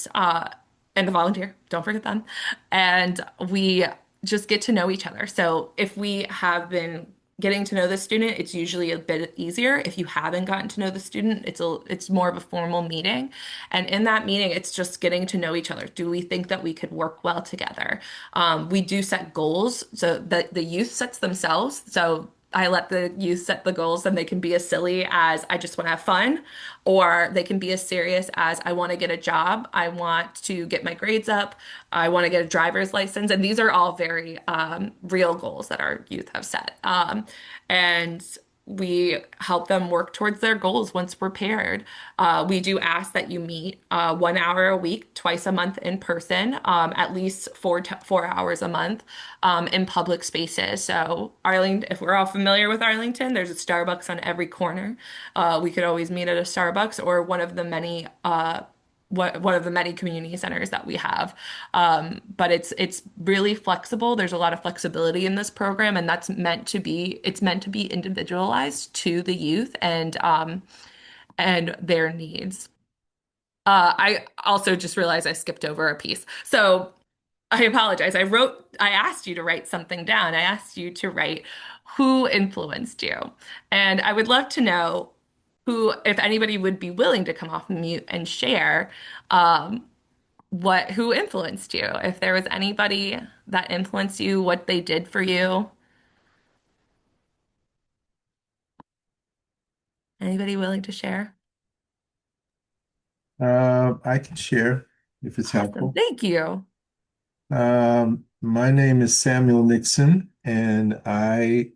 the volunteer. Don't forget them. And we just get to know each other. So if we have been getting to know the student, it's usually a bit easier. If you haven't gotten to know the student, it's more of a formal meeting. And in that meeting, it's just getting to know each other. Do we think that we could work well together? We do set goals so that the youth sets themselves. So I let the youth set the goals, and they can be as silly as I just want to have fun, or they can be as serious as I want to get a job, I want to get my grades up, I want to get a driver's license. And these are all very real goals that our youth have set. And we help them work towards their goals once we're paired. We do ask that you meet 1 hour a week, twice a month in person, at least 4 hours a month in public spaces. So Arlington, if we're all familiar with Arlington, there's a Starbucks on every corner. We could always meet at a Starbucks or one of the many community centers that we have. But it's really flexible. There's a lot of flexibility in this program, and it's meant to be individualized to the youth and their needs. I also just realized I skipped over a piece. So I apologize. I asked you to write something down. I asked you to write who influenced you. And I would love to know if anybody would be willing to come off mute and share who influenced you. If there was anybody that influenced you, what they did for you. Anybody willing to share? I can share if it's Awesome. helpful. Thank you. My name is Samuel Nixon, and I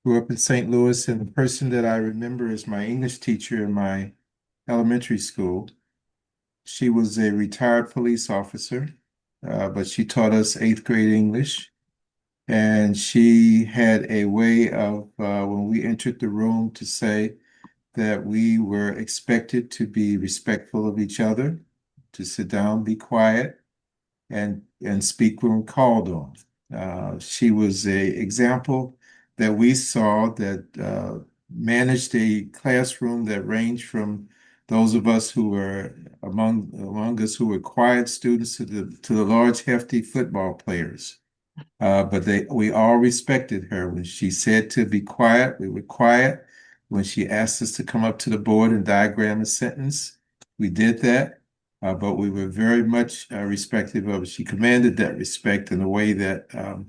grew up in St. Louis, and the person that I remember is my English teacher in my elementary school. She was a retired police officer, but she taught us 8th grade English. And she had a way of, when we entered the room, to say that we were expected to be respectful of each other, to sit down, be quiet, and speak when called on. She was an example that we saw that managed a classroom that ranged from those of us who were among us who were quiet students to the large, hefty football players. But we all respected her. When she said to be quiet, we were quiet. When she asked us to come up to the board and diagram a sentence, we did that. But we were very much respectful of it. She commanded that respect in a way that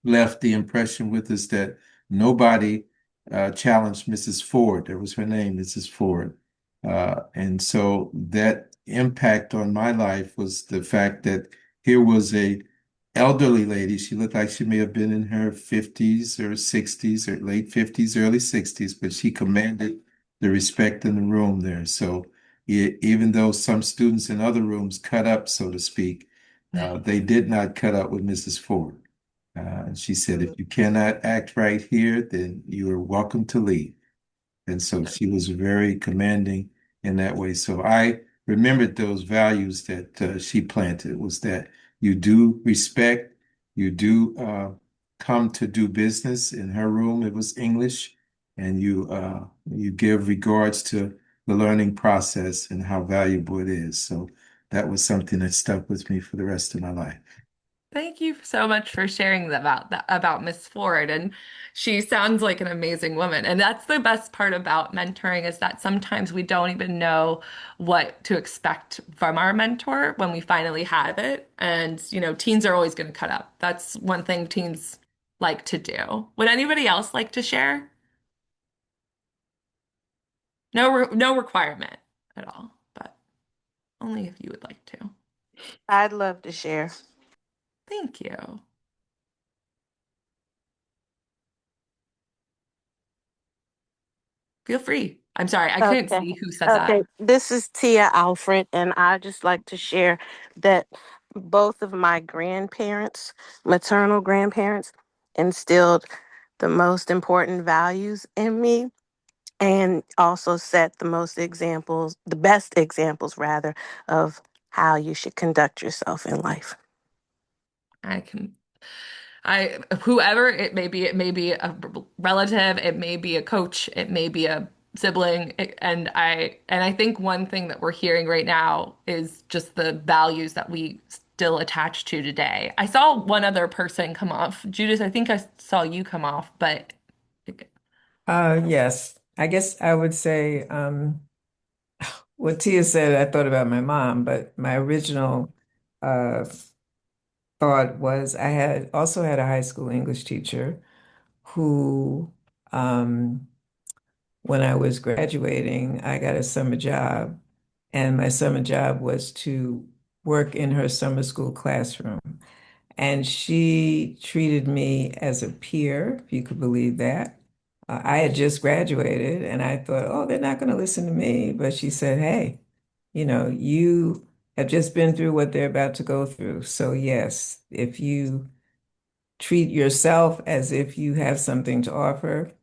left the impression with us that nobody challenged Mrs. Ford. That was her name, Mrs. Ford. And so that impact on my life was the fact that here was a elderly lady. She looked like she may have been in her 50s or 60s or late 50s, early 60s, but she commanded the respect in the room there. So even though some students in other rooms cut up, so to speak, they did not cut up with Mrs. Ford. And she said, if you cannot act right here, then you are welcome to leave. And so she was very commanding in that way. So I remembered those values that she planted was that you do respect, you do come to do business. In her room, it was English, and you give regards to the learning process and how valuable it is. So that was something that stuck with me for the rest of my life. Thank you so much for sharing that about Miss Ford. And she sounds like an amazing woman. And that's the best part about mentoring is that sometimes we don't even know what to expect from our mentor when we finally have it. And, teens are always going to cut up. That's one thing teens like to do. Would anybody else like to share? No requirement at all, but only if you would like to. I'd love to share. Thank you. Feel free. I'm sorry, I couldn't Okay. see who said that. Okay. This is Tia Alfred, and I just like to share that both of my grandparents, maternal grandparents, instilled the most important values in me and also set the best examples rather, of how you should conduct yourself in life. Whoever it may be a relative, it may be a coach, it may be a sibling, and I think one thing that we're hearing right now is just the values that we still attach to today. I saw one other person come off. Judith, I think I saw you come off, but Yes, I guess I would say what Tia said, I thought about my mom, but my original uh, thought was I had also had a high school English teacher who, when I was graduating, I got a summer job, and my summer job was to work in her summer school classroom. And she treated me as a peer, if you could believe that. I had just graduated and I thought, oh, they're not going to listen to me. But she said, hey, you have just been through what they're about to go through. So, yes, if you treat yourself as if you have something to offer,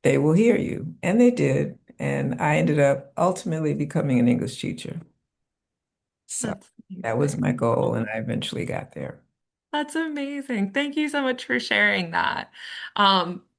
they will hear you. And they did. And I ended up ultimately becoming an English teacher. So that's that was amazing. my goal, and I eventually got there. That's amazing. Thank you so much for sharing that.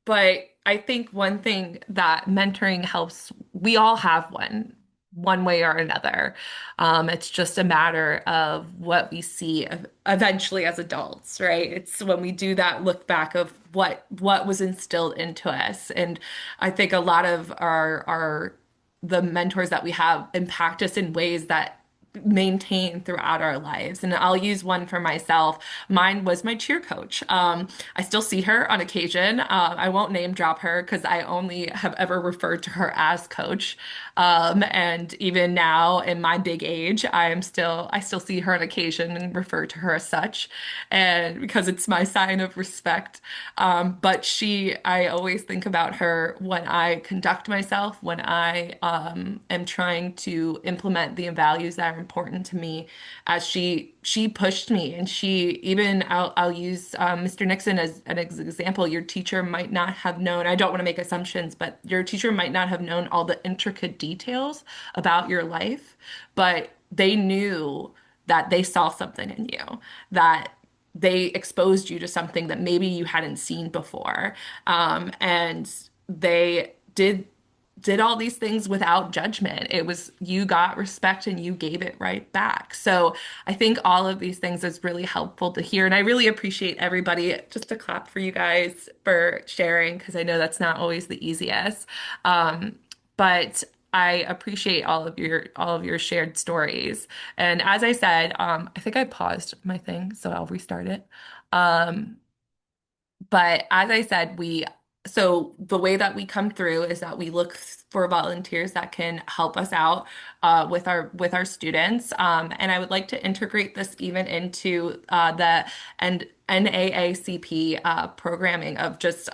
But I think one thing that mentoring helps, we all have one way or another. It's just a matter of what we see eventually as adults, right? It's when we do that look back of what was instilled into us. And I think a lot of our the mentors that we have impact us in ways that maintain throughout our lives. And I'll use one for myself. Mine was my cheer coach. I still see her on occasion. I won't name drop her because I only have ever referred to her as coach. And even now in my big age, I still see her on occasion and refer to her as such. And because it's my sign of respect. But I always think about her when I conduct myself, when I am trying to implement the values that are important to me, as she pushed me, and I'll use Mr. Nixon as an example. Your teacher might not have known, I don't want to make assumptions, but your teacher might not have known all the intricate details about your life, but they knew that they saw something in you, that they exposed you to something that maybe you hadn't seen before. And they did all these things without judgment. It was you got respect and you gave it right back. So I think all of these things is really helpful to hear. And I really appreciate everybody. Just a clap for you guys for sharing, because I know that's not always the easiest. But I appreciate all of your shared stories. And as I said, I think I paused my thing, so I'll restart it. But as I said, so the way that we come through is that we look for volunteers that can help us out with our students, and I would like to integrate this even into the and NAACP programming of just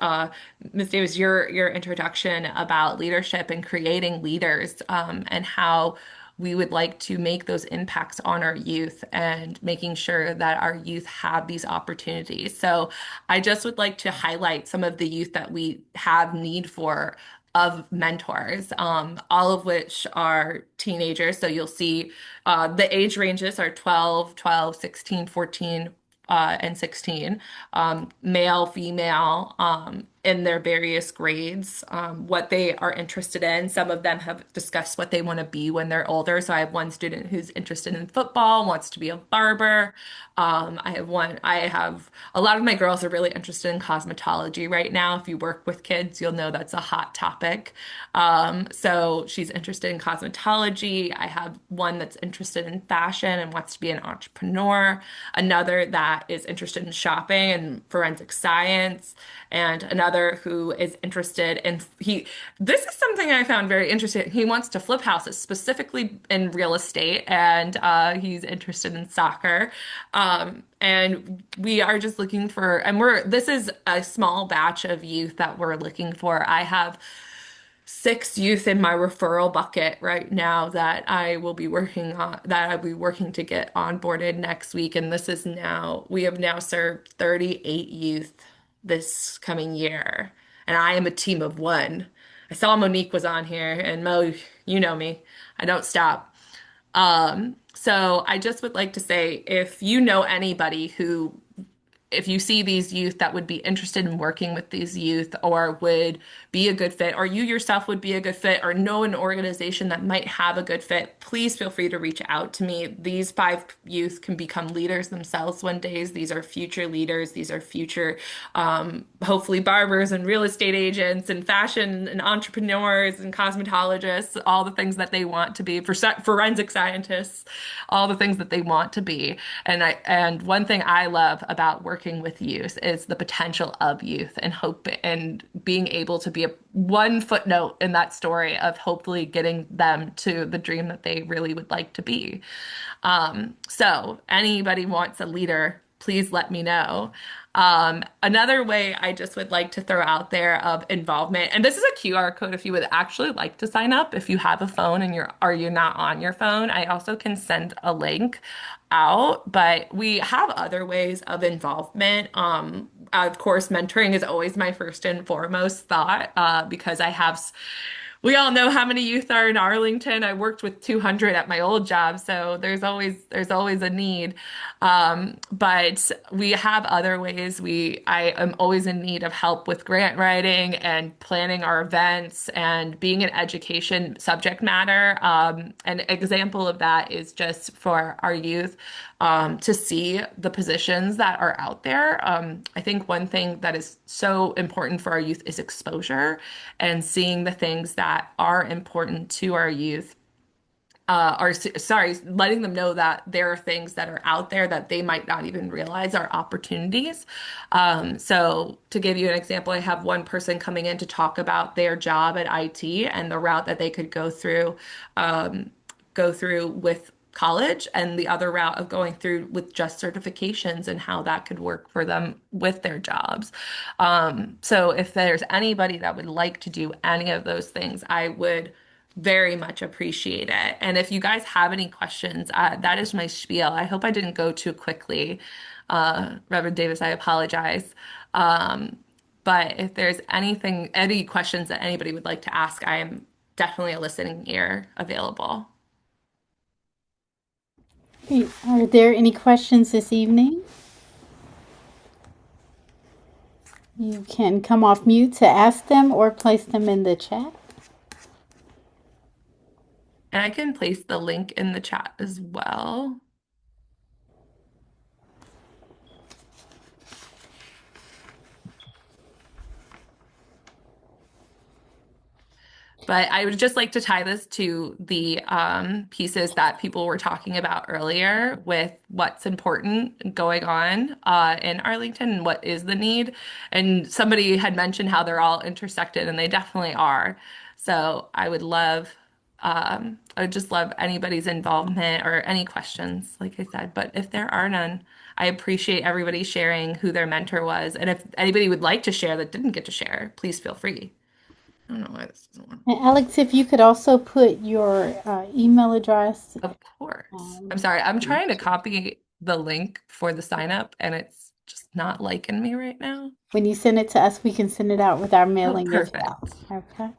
Ms. Davis, your introduction about leadership and creating leaders, and how we would like to make those impacts on our youth and making sure that our youth have these opportunities. So I just would like to highlight some of the youth that we have need for of mentors, all of which are teenagers. So you'll see the age ranges are 12, 16, 14, and 16, male, female, in their various grades, what they are interested in. Some of them have discussed what they want to be when they're older. So I have one student who's interested in football, wants to be a barber. I have a lot of my girls are really interested in cosmetology right now. If you work with kids, you'll know that's a hot topic. So she's interested in cosmetology. I have one that's interested in fashion and wants to be an entrepreneur, another that is interested in shopping and forensic science, and another who is interested in this is something I found very interesting. He wants to flip houses, specifically in real estate, and he's interested in soccer. And we are just looking for, and this is a small batch of youth that we're looking for. I have 6 youth in my referral bucket right now that I'll be working to get onboarded next week. And we have now served 38 youth this coming year. And I am a team of 1. I saw Monique was on here, and Mo, you know me, I don't stop. So I just would like to say, if you know anybody if you see these youth that would be interested in working with these youth or would be a good fit, or you yourself would be a good fit, or know an organization that might have a good fit, please feel free to reach out to me. These 5 youth can become leaders themselves one day. These are future leaders. These are future, hopefully, barbers and real estate agents and fashion and entrepreneurs and cosmetologists, all the things that they want to be, forensic scientists, all the things that they want to be. And one thing I love about working with youth is the potential of youth, and hope, and being able to be one footnote in that story of hopefully getting them to the dream that they really would like to be. So anybody wants a leader, please let me know. Another way I just would like to throw out there of involvement, and this is a QR code if you would actually like to sign up, if you have a phone and you're not on your phone. I also can send a link out, but we have other ways of involvement. Of course, mentoring is always my first and foremost thought, because we all know how many youth are in Arlington. I worked with 200 at my old job, so there's always a need. But we have other ways. I am always in need of help with grant writing and planning our events and being an education subject matter. An example of that is just for our youth, to see the positions that are out there. I think one thing that is so important for our youth is exposure, and seeing the things that are important to our youth, letting them know that there are things that are out there that they might not even realize are opportunities. So to give you an example, I have one person coming in to talk about their job at IT and the route that they could go through with college, and the other route of going through with just certifications and how that could work for them with their jobs. So if there's anybody that would like to do any of those things, I would very much appreciate it. And if you guys have any questions, that is my spiel. I hope I didn't go too quickly. Reverend Davis, I apologize. But if there's any questions that anybody would like to ask, I am definitely a listening ear available. Are there any questions this evening? You can come off mute to ask them or place them in the chat. And I can place the link in the chat as well. But I would just like to tie this to the pieces that people were talking about earlier with what's important going on in Arlington and what is the need. And somebody had mentioned how they're all intersected, and they definitely are. So I would just love anybody's involvement or any questions, like I said. But if there are none, I appreciate everybody sharing who their mentor was. And if anybody would like to share that didn't get to share, please feel free. I don't know why this doesn't work. And Alex, if you could also put your email address. Of course. I'm sorry. I'm trying to copy the link for the sign up and it's just not liking me right now. When you send it to us, we can send it out with our Oh, mailing as perfect. well. Okay.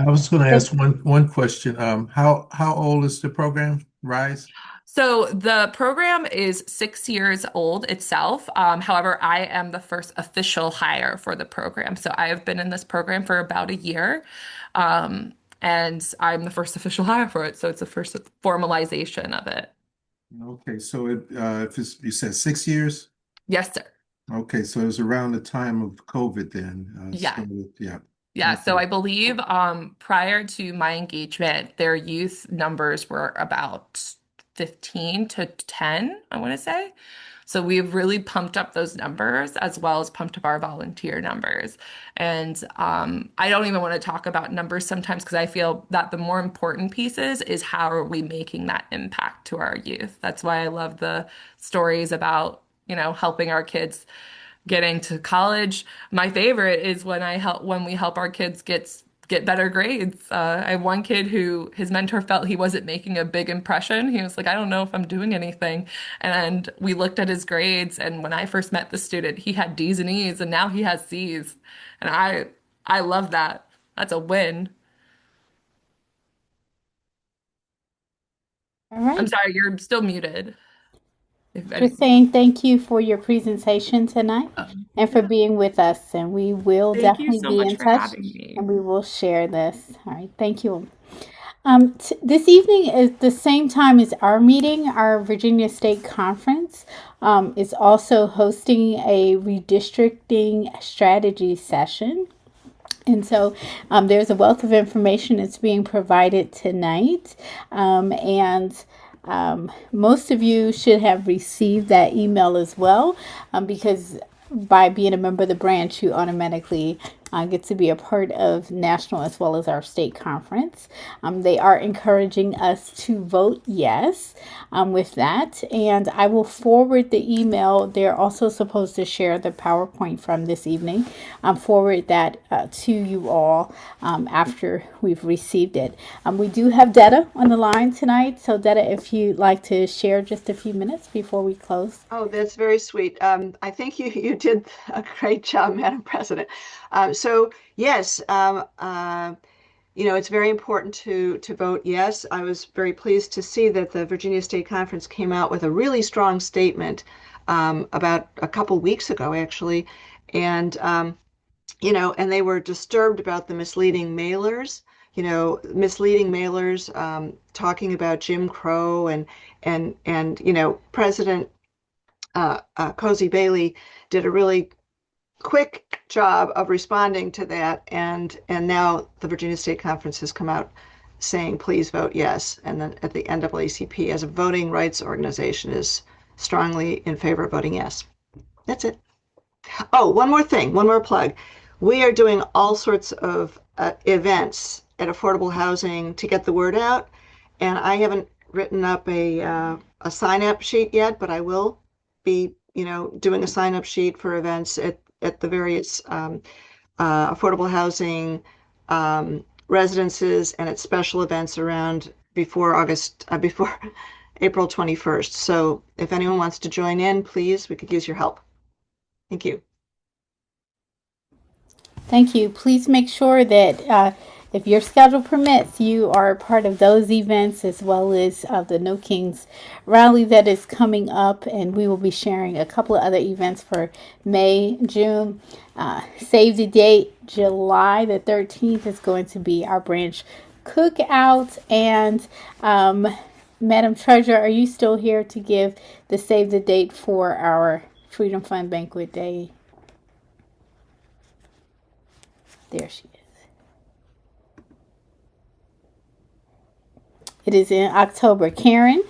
I was going to ask one question. How old is the program, Rise? So the program is 6 years old itself. However, I am the first official hire for the program. So I have been in this program for about a year. And I'm the first official hire for it. So it's the first formalization of it. Okay, so you said 6 years? Yes, sir. Okay, so it was around the time of COVID then. Yeah. Yeah. Yeah, Okay. so I believe prior to my engagement, their youth numbers were about 15 to 10, I want to say. So we've really pumped up those numbers as well as pumped up our volunteer numbers. And I don't even want to talk about numbers sometimes because I feel that the more important pieces is how are we making that impact to our youth. That's why I love the stories about, helping our kids getting to college. My favorite is when we help our kids get better grades. I have one kid who his mentor felt he wasn't making a big impression. He was like, I don't know if I'm doing anything. And we looked at his grades, and when I first met the student, he had D's and E's, and now he has C's. And I love that. That's a win. All right. I'm sorry, you're still muted. Just saying thank you for your presentation tonight and for being with us. And we will Thank you definitely so be much in for touch having me. and we will share this. All right. Thank you. This evening is the same time as our meeting. Our Virginia State Conference is also hosting a redistricting strategy session. And so there's a wealth of information that's being provided tonight. Most of you should have received that email as well because by being a member of the branch, you automatically get to be a part of national as well as our state conference. They are encouraging us to vote yes with that. And I will forward the email. They're also supposed to share the PowerPoint from this evening. Forward that to you all after we've received it. We do have Detta on the line tonight. So Detta, if you'd like to share just a few minutes before we close. Oh, that's very sweet. I think you did a great job, Madam President. So yes, it's very important to vote yes. I was very pleased to see that the Virginia State Conference came out with a really strong statement about a couple weeks ago, actually, and and they were disturbed about the misleading mailers. Talking about Jim Crow and President Cozy Bailey did a really quick job of responding to that, and now the Virginia State Conference has come out saying, please vote yes. And then at the NAACP, as a voting rights organization, is strongly in favor of voting yes. That's it. Oh, one more thing, one more plug. We are doing all sorts of events at affordable housing to get the word out, and I haven't written up a sign-up sheet yet, but I will be, doing a sign-up sheet for events at the various affordable housing residences and at special events around before April 21st. So if anyone wants to join in, please, we could use your help. Thank you. Thank you. Please make sure that if your schedule permits, you are a part of those events as well as the No Kings rally that is coming up. And we will be sharing a couple of other events for May, June. Save the date, July the 13th is going to be our branch cookout. And Madam Treasurer, are you still here to give the save the date for our Freedom Fund Banquet Day? There she is. It is in October. Karen?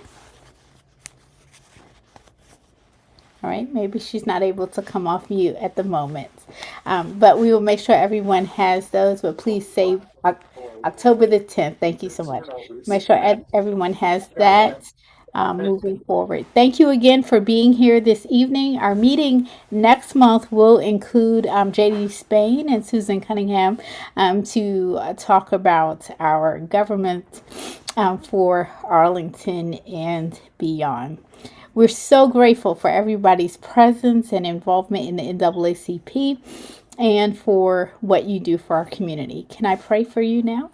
All right, maybe she's not able to come off mute at the moment. But we will make sure everyone has those. But please save October the 10th. Thank you so much. Make sure everyone has that moving forward. Thank you again for being here this evening. Our meeting next month will include JD Spain and Susan Cunningham to talk about our government for Arlington and beyond. We're so grateful for everybody's presence and involvement in the NAACP and for what you do for our community. Can I pray for you now?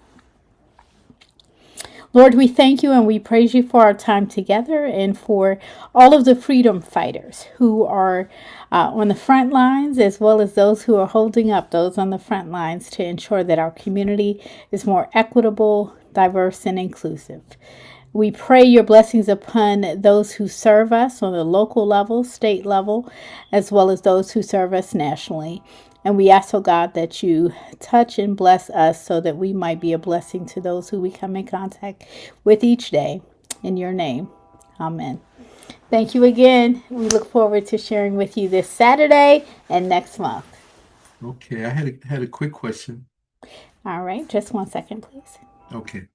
Lord, we thank you and we praise you for our time together and for all of the freedom fighters who are on the front lines, as well as those who are holding up those on the front lines to ensure that our community is more equitable, diverse, and inclusive. We pray your blessings upon those who serve us on the local level, state level, as well as those who serve us nationally. And we ask, oh God, that you touch and bless us so that we might be a blessing to those who we come in contact with each day. In your name, amen. Thank you again. We look forward to sharing with you this Saturday and next month. Okay, I had a quick question. All right, just 1 second, please. Okay.